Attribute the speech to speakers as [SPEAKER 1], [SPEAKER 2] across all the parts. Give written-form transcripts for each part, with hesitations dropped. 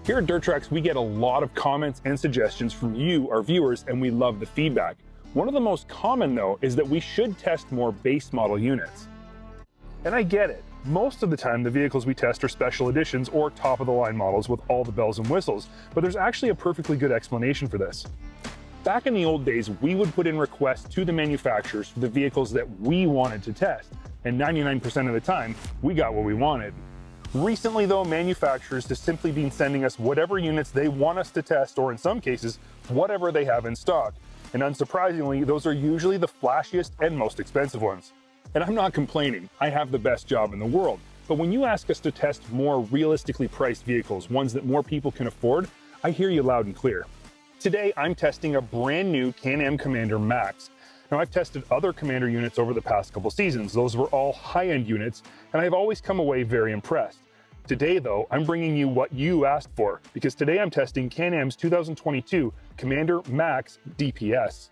[SPEAKER 1] Here at TRAX, we get a lot of comments and suggestions from you, our viewers, and we love the feedback. One of the most common, though, is that we should test more base model units. And I get it. Most of the time, the vehicles we test are special editions or top-of-the-line models with all the bells and whistles, but there's actually a perfectly good explanation for this. Back in the old days, we would put in requests to the manufacturers for the vehicles that we wanted to test, and 99% of the time, we got what we wanted. Recently, though, manufacturers have simply been sending us whatever units they want us to test, or in some cases, whatever they have in stock. And unsurprisingly, those are usually the flashiest and most expensive ones. And I'm not complaining, I have the best job in the world. But when you ask us to test more realistically priced vehicles, ones that more people can afford, I hear you loud and clear. Today, I'm testing a brand new Can-Am Commander Max. Now, I've tested other Commander units over the past couple seasons. Those were all high-end units, and I've always come away very impressed. Today, though, I'm bringing you what you asked for, because today I'm testing Can-Am's 2022 Commander Max DPS.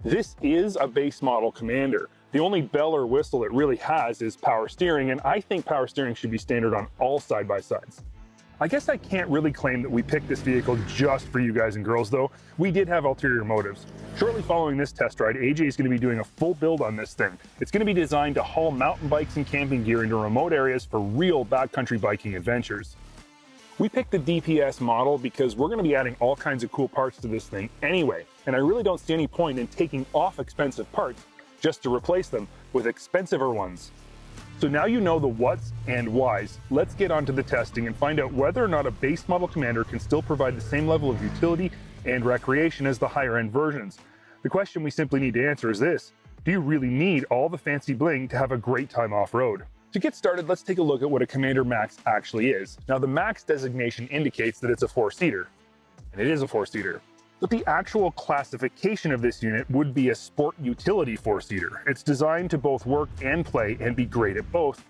[SPEAKER 1] This is a base model Commander. The only bell or whistle it really has is power steering, and I think power steering should be standard on all side-by-sides. I guess I can't really claim that we picked this vehicle just for you guys and girls, though. We did have ulterior motives. Shortly following this test ride, AJ is going to be doing a full build on this thing. It's going to be designed to haul mountain bikes and camping gear into remote areas for real backcountry biking adventures. We picked the DPS model because we're going to be adding all kinds of cool parts to this thing anyway, and I really don't see any point in taking off expensive parts just to replace them with expensiver ones. So now you know the what's and why's, let's get on to the testing and find out whether or not a base model Commander can still provide the same level of utility and recreation as the higher end versions. The question we simply need to answer is this: do you really need all the fancy bling to have a great time off-road? To get started, let's take a look at what a Commander Max actually is. Now, the Max designation indicates that it's a 4-seater, and it is a 4-seater. But the actual classification of this unit would be a sport utility 4-seater. It's designed to both work and play and be great at both.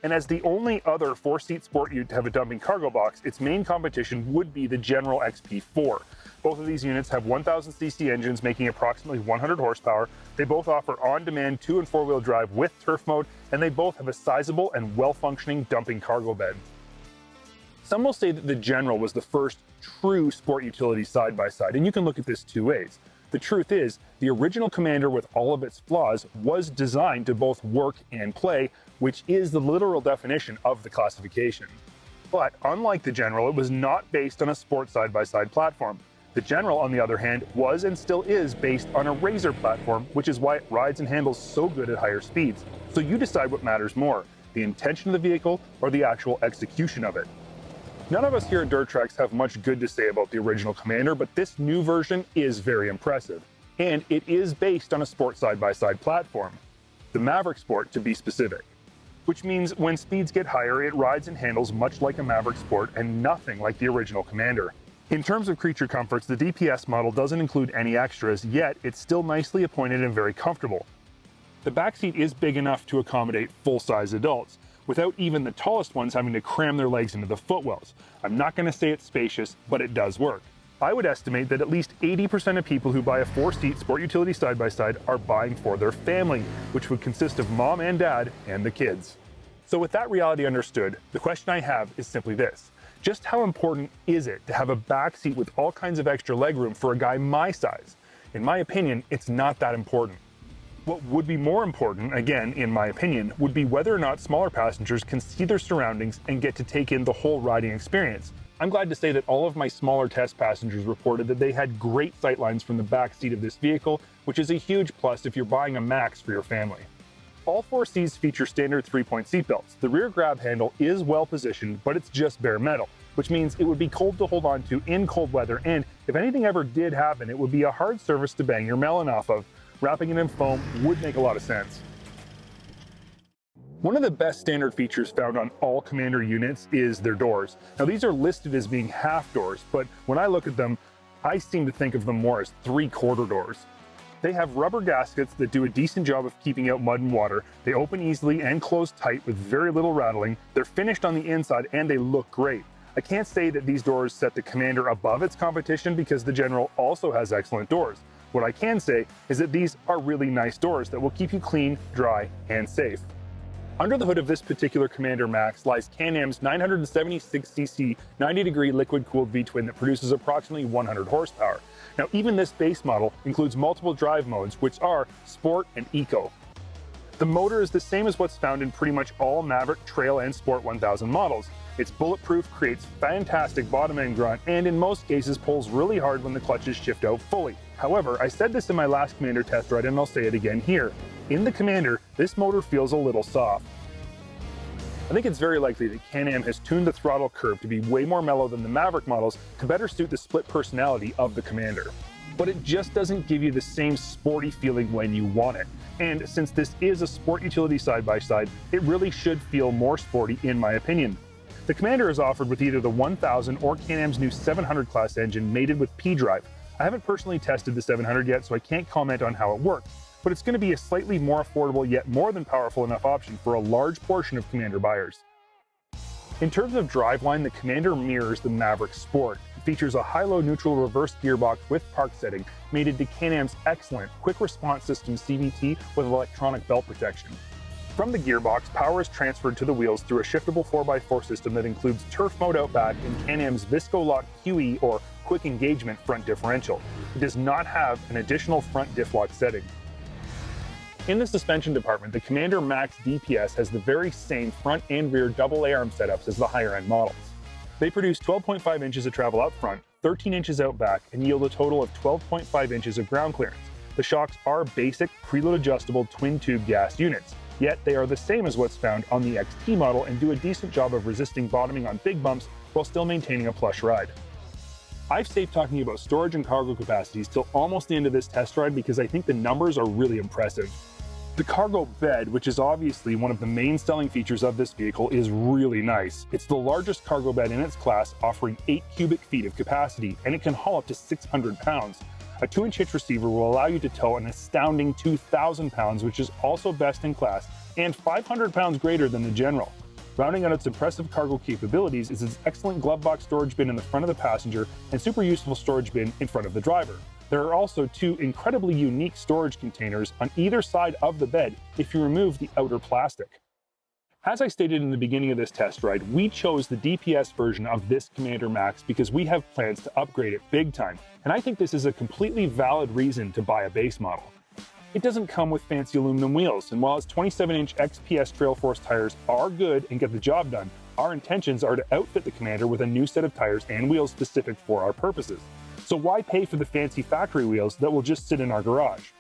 [SPEAKER 1] And as the only other 4-seat sport unit to have a dumping cargo box, its main competition would be the General XP4. Both of these units have 1000cc engines making approximately 100 horsepower. They both offer on-demand 2- and 4-wheel drive with turf mode, and they both have a sizable and well-functioning dumping cargo bed. Some will say that the General was the first true sport utility side-by-side, and you can look at this two ways. The truth is, the original Commander with all of its flaws was designed to both work and play, which is the literal definition of the classification. But unlike the General, it was not based on a sport side-by-side platform. The General, on the other hand, was and still is based on a RZR platform, which is why it rides and handles so good at higher speeds. So you decide what matters more, the intention of the vehicle or the actual execution of it. None of us here at TRAX have much good to say about the original Commander, but this new version is very impressive. And it is based on a sport side-by-side platform, the Maverick Sport to be specific. Which means when speeds get higher, it rides and handles much like a Maverick Sport and nothing like the original Commander. In terms of creature comforts, the DPS model doesn't include any extras, yet it's still nicely appointed and very comfortable. The backseat is big enough to accommodate full-size adults, without even the tallest ones having to cram their legs into the footwells. I'm not going to say it's spacious, but it does work. I would estimate that at least 80% of people who buy a 4-seat sport utility side-by-side are buying for their family, which would consist of mom and dad and the kids. So with that reality understood, the question I have is simply this: just how important is it to have a backseat with all kinds of extra legroom for a guy my size? In my opinion, it's not that important. What would be more important, again, in my opinion, would be whether or not smaller passengers can see their surroundings and get to take in the whole riding experience. I'm glad to say that all of my smaller test passengers reported that they had great sightlines from the back seat of this vehicle, which is a huge plus if you're buying a Max for your family. All 4 seats feature standard 3-point seatbelts. The rear grab handle is well positioned, but it's just bare metal, which means it would be cold to hold on to in cold weather, and if anything ever did happen, it would be a hard surface to bang your melon off of. Wrapping it in foam would make a lot of sense. One of the best standard features found on all Commander units is their doors. Now, these are listed as being half doors, but when I look at them, I seem to think of them more as 3/4 doors. They have rubber gaskets that do a decent job of keeping out mud and water. They open easily and close tight with very little rattling. They're finished on the inside and they look great. I can't say that these doors set the Commander above its competition because the General also has excellent doors. What I can say is that these are really nice doors that will keep you clean, dry, and safe. Under the hood of this particular Commander Max lies Can-Am's 976cc 90-degree liquid-cooled V-twin that produces approximately 100 horsepower. Now, even this base model includes multiple drive modes, which are Sport and Eco. The motor is the same as what's found in pretty much all Maverick, Trail, and Sport 1000 models. It's bulletproof, creates fantastic bottom-end grunt, and in most cases pulls really hard when the clutches shift out fully. However, I said this in my last Commander test ride and I'll say it again here. In the Commander, this motor feels a little soft. I think it's very likely that Can-Am has tuned the throttle curve to be way more mellow than the Maverick models to better suit the split personality of the Commander. But it just doesn't give you the same sporty feeling when you want it. And since this is a sport utility side-by-side, it really should feel more sporty in my opinion. The Commander is offered with either the 1000 or Can-Am's new 700 class engine mated with P-Drive. I haven't personally tested the 700 yet, so I can't comment on how it works, but it's going to be a slightly more affordable yet more than powerful enough option for a large portion of Commander buyers. In terms of driveline, the Commander mirrors the Maverick Sport. It features a high-low neutral reverse gearbox with park setting, mated to Can-Am's excellent quick response system CVT with electronic belt protection. From the gearbox, power is transferred to the wheels through a shiftable 4x4 system that includes turf mode out back and Can-Am's Visco-Lock QE or quick engagement front differential. It does not have an additional front diff lock setting. In the suspension department, the Commander Max DPS has the very same front and rear double A-arm setups as the higher-end models. They produce 12.5 inches of travel up front, 13 inches out back, and yield a total of 12.5 inches of ground clearance. The shocks are basic, preload adjustable twin-tube gas units, yet they are the same as what's found on the XT model and do a decent job of resisting bottoming on big bumps while still maintaining a plush ride. I've saved talking about storage and cargo capacities till almost the end of this test ride because I think the numbers are really impressive. The cargo bed, which is obviously one of the main selling features of this vehicle, is really nice. It's the largest cargo bed in its class, offering 8 cubic feet of capacity, and it can haul up to 600 pounds. A 2-inch hitch receiver will allow you to tow an astounding 2,000 pounds, which is also best in class, and 500 pounds greater than the General. Rounding out its impressive cargo capabilities is its excellent glove box storage bin in the front of the passenger and super useful storage bin in front of the driver. There are also 2 incredibly unique storage containers on either side of the bed if you remove the outer plastic. As I stated in the beginning of this test ride, we chose the DPS version of this Commander Max because we have plans to upgrade it big time, and I think this is a completely valid reason to buy a base model. It doesn't come with fancy aluminum wheels, and while its 27-inch XPS Trail Force tires are good and get the job done, our intentions are to outfit the Commander with a new set of tires and wheels specific for our purposes. So why pay for the fancy factory wheels that will just sit in our garage?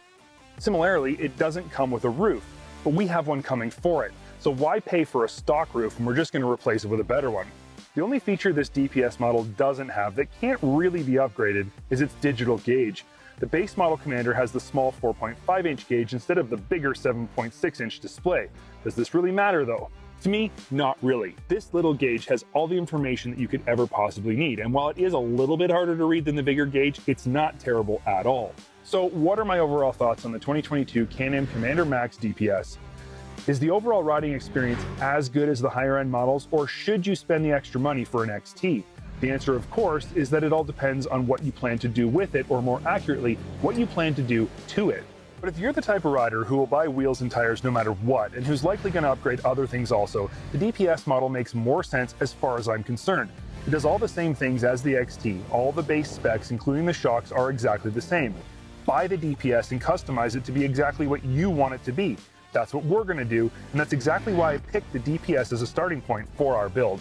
[SPEAKER 1] Similarly, it doesn't come with a roof, but we have one coming for it. So why pay for a stock roof when we're just going to replace it with a better one? The only feature this DPS model doesn't have that can't really be upgraded is its digital gauge. The base model Commander has the small 4.5-inch gauge instead of the bigger 7.6-inch display. Does this really matter though? To me, not really. This little gauge has all the information that you could ever possibly need, and while it is a little bit harder to read than the bigger gauge, it's not terrible at all. So what are my overall thoughts on the 2022 Can-Am Commander Max DPS? Is the overall riding experience as good as the higher-end models, or should you spend the extra money for an XT? The answer, of course, is that it all depends on what you plan to do with it, or more accurately, what you plan to do to it. But if you're the type of rider who will buy wheels and tires no matter what, and who's likely going to upgrade other things also, the DPS model makes more sense as far as I'm concerned. It does all the same things as the XT. All the base specs, including the shocks, are exactly the same. Buy the DPS and customize it to be exactly what you want it to be. That's what we're going to do, and that's exactly why I picked the DPS as a starting point for our build.